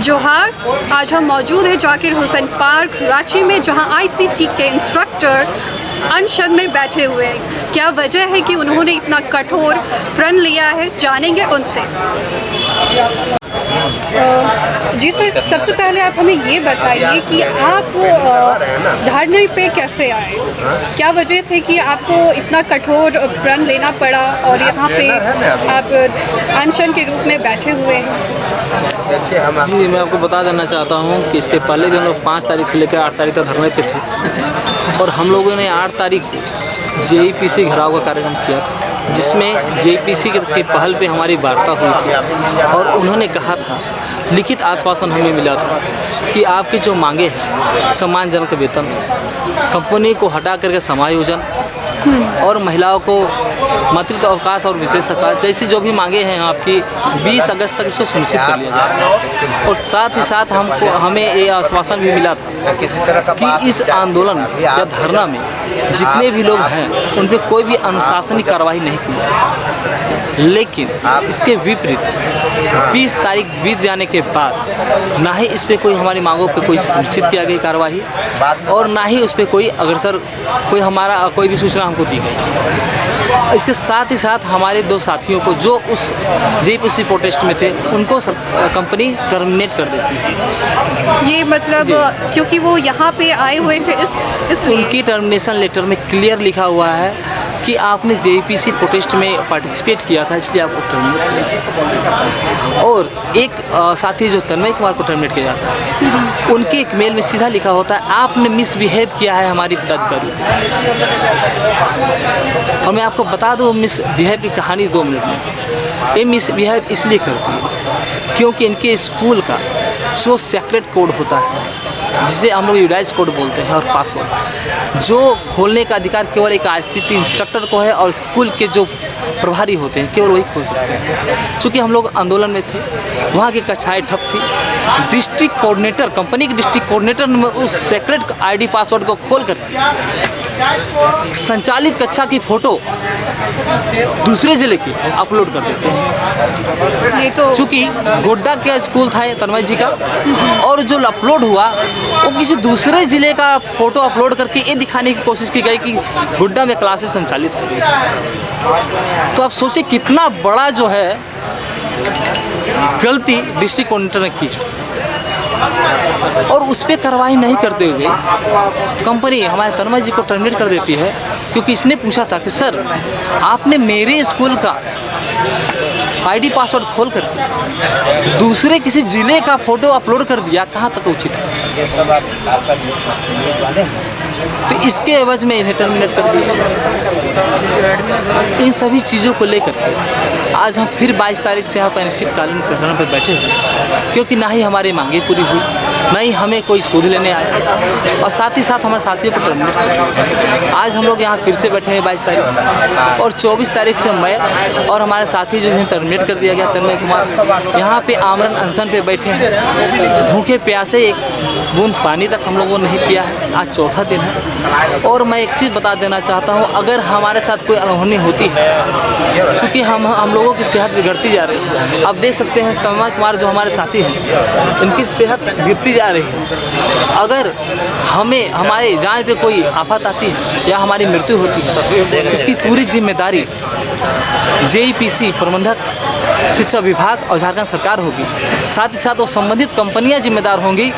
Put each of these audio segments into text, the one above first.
जोहार। आज हम मौजूद हैं जाकिर हुसैन पार्क रांची में, जहां आईसीटी के इंस्ट्रक्टर अनशन में बैठे हुए हैं। क्या वजह है कि उन्होंने इतना कठोर प्रण लिया है, जानेंगे उनसे। जी सर, सबसे पहले आप हमें ये बताइए कि आप धरने पे कैसे आए, क्या वजह थे कि आपको इतना कठोर प्रण लेना पड़ा और यहाँ पे आप अनशन के रूप में बैठे हुए हैं। जी, मैं आपको बता देना चाहता हूँ कि इसके पहले भी हम लोग 5 तारीख से लेकर 8 तारीख तक धरने पे थे और हम लोगों ने 8 तारीख को जेईपीसी घेराव का कार्यक्रम किया था, जिसमें जेईपीसी की पहल पे हमारी वार्ता हुई थी और उन्होंने कहा था, लिखित आश्वासन हमें मिला था कि आपकी जो मांगे हैं, सम्मानजनक वेतन, कंपनी को हटा करके समायोजन और महिलाओं को मातृत्व अवकाश और विशेष अवकाश जैसी जो भी मांगे हैं आपकी 20 अगस्त तक इसको सुनिश्चित कर लिया जाए। और साथ ही साथ हमें ये आश्वासन भी मिला था कि इस आंदोलन या धरना में जितने भी लोग हैं उन पर कोई भी अनुशासनिक कार्रवाई नहीं की जाए। लेकिन इसके विपरीत 20 तारीख बीत जाने के बाद ना ही इस पर कोई हमारी मांगों पे कोई सुनिश्चित किया गई कार्रवाई और ना ही उस पर कोई अग्रसर कोई भी सूचना हमको दी गई। इसके साथ ही साथ हमारे 2 साथियों को जो उस जेईपीसी प्रोटेस्ट में थे उनको कंपनी टर्मिनेट कर देती है। ये मतलब क्योंकि वो यहाँ पे आए हुए थे इसलिए उनकी टर्मिनेशन लेटर में क्लियर लिखा हुआ है कि आपने जेईपीसी प्रोटेस्ट में पार्टिसिपेट किया था, इसलिए आपको टर्मिनेट किया। और एक साथी जो तन्मय कुमार को टर्मिनेट किया जाता है, उनके एक मेल में सीधा लिखा होता है, आपने मिसबिहेव किया है हमारी पदाधिकारियों के साथ। और मैं आपको बता दूँ मिसबिहेव की कहानी 2 मिनट में। ये मिसबिहेव इसलिए करती है क्योंकि इनके स्कूल का जो सेक्रेट कोड होता है, जिसे हम लोग यूडाइज कोड बोलते हैं, और पासवर्ड जो खोलने का अधिकार केवल एक आईसीटी इंस्ट्रक्टर को है और स्कूल के जो प्रभारी होते हैं केवल वही खोल सकते हैं। चूँकि हम लोग आंदोलन में थे, वहाँ की कक्षाएँ ठप थी, डिस्ट्रिक्ट कोऑर्डिनेटर, कंपनी के डिस्ट्रिक्ट कोऑर्डिनेटर ने उस सेक्रेट आईडी पासवर्ड को खोल कर संचालित कक्षा की फ़ोटो दूसरे ज़िले की अपलोड कर देते हैं। ये तो चूँकि गोड्डा का स्कूल था तन्मय जी का, और जो अपलोड हुआ वो किसी दूसरे ज़िले का फ़ोटो अपलोड करके ये दिखाने की कोशिश की गई कि गोड्डा में क्लासेस संचालित हो गई। तो आप सोचिए कितना बड़ा जो है गलती डिस्ट्रिक्ट कोऑर्डिनेटर ने की और उस पर कार्रवाई नहीं करते हुए कंपनी हमारे तन्मय जी को टर्मिनेट कर देती है, क्योंकि इसने पूछा था कि सर आपने मेरे स्कूल का आईडी पासवर्ड खोल कर दूसरे किसी ज़िले का फ़ोटो अपलोड कर दिया, कहाँ तक उचित है। तो इसके एवज में इन्हें टर्मिनेट कर दिया। इन सभी चीज़ों को लेकर के आज हम फिर 22 तारीख से यहाँ पर अनिश्चितकालीन धरने पर बैठे हुए, क्योंकि ना ही हमारी मांगें पूरी हुई, ना ही हमें कोई सूद लेने आया, और साथ ही साथ हमारे साथियों को टर्मिनेट कर। आज हम लोग यहाँ फिर से बैठे हैं 22 तारीख से, और 24 तारीख से मैं और हमारे साथी जो जिन्हें टर्मिनेट कर दिया गया, तन्मय कुमार, यहाँ पे आमरण अनशन पे बैठे हैं। भूखे प्यासे एक बूंद पानी तक हम लोगों ने नहीं पिया है। आज चौथा दिन है। और मैं एक चीज़ बता देना चाहता हूँ, अगर हमारे साथ कोई अनहोनी होती है, चूँकि हम लोगों की सेहत बिगड़ती जा रही है। आप देख सकते हैं तन्मय कुमार जो हमारे साथी हैं, इनकी सेहत गिरती जा रही है। अगर हमें हमारे जान पे कोई आफत आती है या हमारी मृत्यु होती है, इसकी पूरी जिम्मेदारी जेईपीसी प्रबंधक, शिक्षा विभाग और झारखंड सरकार होगी। साथ ही साथ वो संबंधित कंपनियां जिम्मेदार होंगी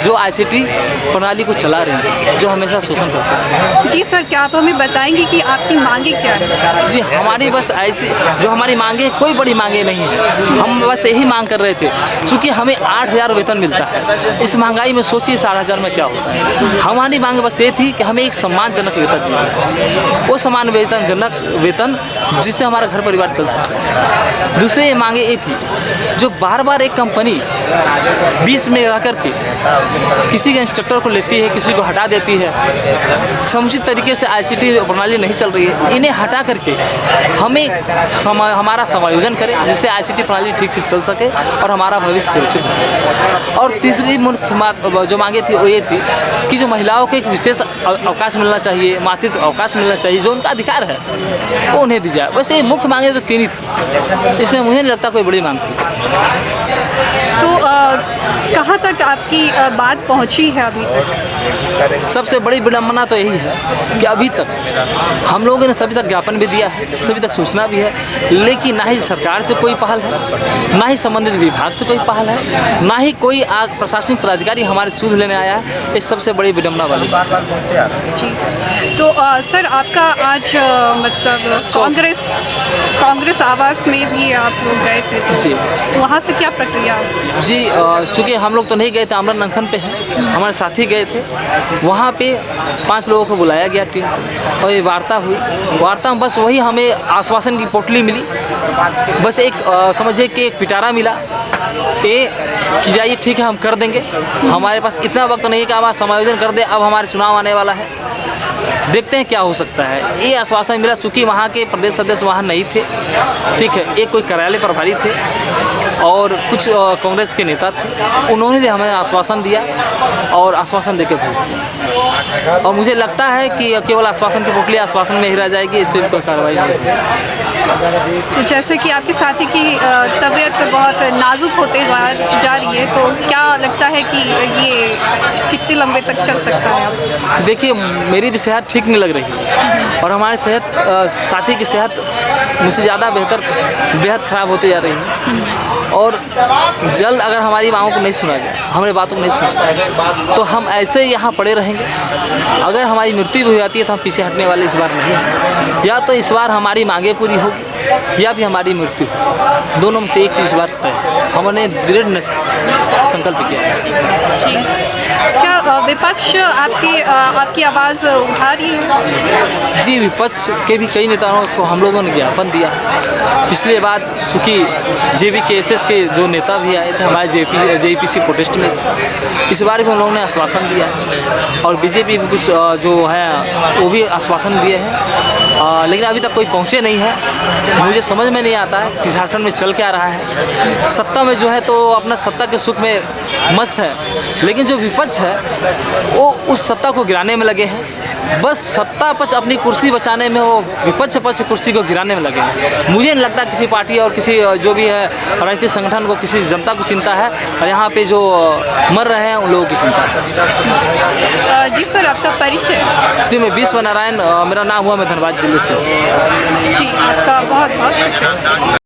जो आईसीटी प्रणाली को चला रही हैं, जो हमेशा शोषण करते हैं। जी सर, क्या आप हमें बताएंगे कि आपकी मांगे क्या है। जी, हमारी बस ऐसी जो हमारी मांगे, कोई बड़ी मांगे नहीं है। हम बस यही मांग कर रहे थे, चूँकि हमें 8000 वेतन मिलता है। इस महंगाई में सोचिए 6000 में क्या होता है। हमारी मांग बस ये थी कि हमें एक सम्मानजनक वेतन दिया, वो समान वेतन जिससे हमारा घर परिवार चल सके। दूसरी मांगे ये थी, जो बार बार एक कंपनी बीच में रह कर के किसी के इंस्ट्रक्टर को लेती है, किसी को हटा देती है, समुचित तरीके से आईसीटी प्रणाली नहीं चल रही है, इन्हें हटा करके हमें हमारा समायोजन करें, जिससे आईसीटी प्रणाली ठीक से चल सके और हमारा भविष्य सुरक्षित हो सके। और तीसरी मुख्य जो मांगे थी वो ये थी कि जो महिलाओं को एक विशेष अवकाश मिलना चाहिए, मातृत्व अवकाश मिलना चाहिए, जो उनका अधिकार है वो उन्हें दी जाए। वैसे मुख्य मांगे तो 3 ही थी, इसमें मुझे नहीं लगता कोई बड़ी मांग थी। तो कहाँ तक आपकी बात पहुँची है अभी तक? सबसे बड़ी विडम्बना तो यही है कि अभी तक हम लोगों ने सभी तक ज्ञापन भी दिया है, सभी तक सूचना भी है, लेकिन ना ही सरकार से कोई पहल है, ना ही संबंधित विभाग से कोई पहल है, ना ही कोई प्रशासनिक पदाधिकारी हमारे सूद लेने आया है। इस सबसे बड़ी विडम्बना वाली बात। जी, तो सर आपका आज मतलब कांग्रेस आवास में भी आप लोग गए थे, तो जी वहाँ से क्या प्रक्रिया? जी, चूँकि हम लोग तो नहीं गए थे, आमरण अनशन पे हैं, हमारे साथी गए थे। वहाँ पे 5 लोगों को बुलाया गया टीम और ये वार्ता हुई। वार्ता में बस वही हमें आश्वासन की पोटली मिली, बस एक समझिए कि एक पिटारा मिला ये कि जाइए ठीक है हम कर देंगे, हमारे पास इतना वक्त नहीं है कि अब आप समायोजन कर दें, अब हमारे चुनाव आने वाला है, देखते हैं क्या हो सकता है, ये आश्वासन मिला। चूँकि वहाँ के प्रदेश सदस्य वहाँ नहीं थे, ठीक है, एक कोई कार्यालय प्रभारी थे और कुछ कांग्रेस के नेता थे, उन्होंने हमें आश्वासन दिया और आश्वासन देके भेज दिया। और मुझे लगता है कि केवल आश्वासन की पोटली आश्वासन में ही रह जाएगी, इस पर कोई कार्रवाई नहीं होगी। तो जैसे कि आपके साथी की तबीयत बहुत नाजुक होते जा रही है, तो क्या लगता है कि ये कितने लंबे तक चल सकता है? देखिए, मेरी भी सेहत ठीक नहीं लग रही है और हमारे साथी की सेहत मुझसे ज़्यादा बेहद ख़राब होती जा रही है। और जल्द अगर हमारी मांगों को नहीं सुना गया, हमारी बातों को नहीं सुना गया, तो हम ऐसे ही यहाँ पड़े रहेंगे। अगर हमारी मृत्यु भी हो जाती है तो हम पीछे हटने वाले इस बार नहीं हैं। या तो इस बार हमारी मांगें पूरी होगी या भी हमारी मृत्यु हो, दोनों में से एक चीज़ इस बार तय है। हमने दृढ़ संकल्प किया है। क्या विपक्ष आपकी आवाज़ उठा रही है? जी, विपक्ष के भी कई नेताओं को हम लोगों ने ज्ञापन दिया। पिछले बार चूँकि JVKSS के जो नेता भी आए थे हमारे JPC प्रोटेस्ट में, इस बार भी उन लोगों ने आश्वासन दिया और BJP भी कुछ जो है वो भी आश्वासन दिए हैं, लेकिन अभी तक कोई पहुँचे नहीं है। मुझे समझ में नहीं आता है कि झारखंड में चल क्या रहा है। सत्ता में जो है तो अपना सत्ता के सुख में मस्त है, लेकिन जो विपक्ष है वो उस सत्ता को गिराने में लगे हैं। बस सत्ता पक्ष अपनी कुर्सी बचाने में, वो विपक्ष पक्ष कुर्सी को गिराने में लगे हैं। मुझे नहीं लगता किसी पार्टी और किसी जो भी है राजनीतिक संगठन को किसी जनता को चिंता है, और यहाँ पे जो मर रहे हैं उन लोगों की चिंता है। जी सर, आपका परिचय? जी, मैं विश्व नारायण, मेरा नाम हुआ, मैं धनबाद जिले से। जी, आपका बहुत बहुत शुक्रिया।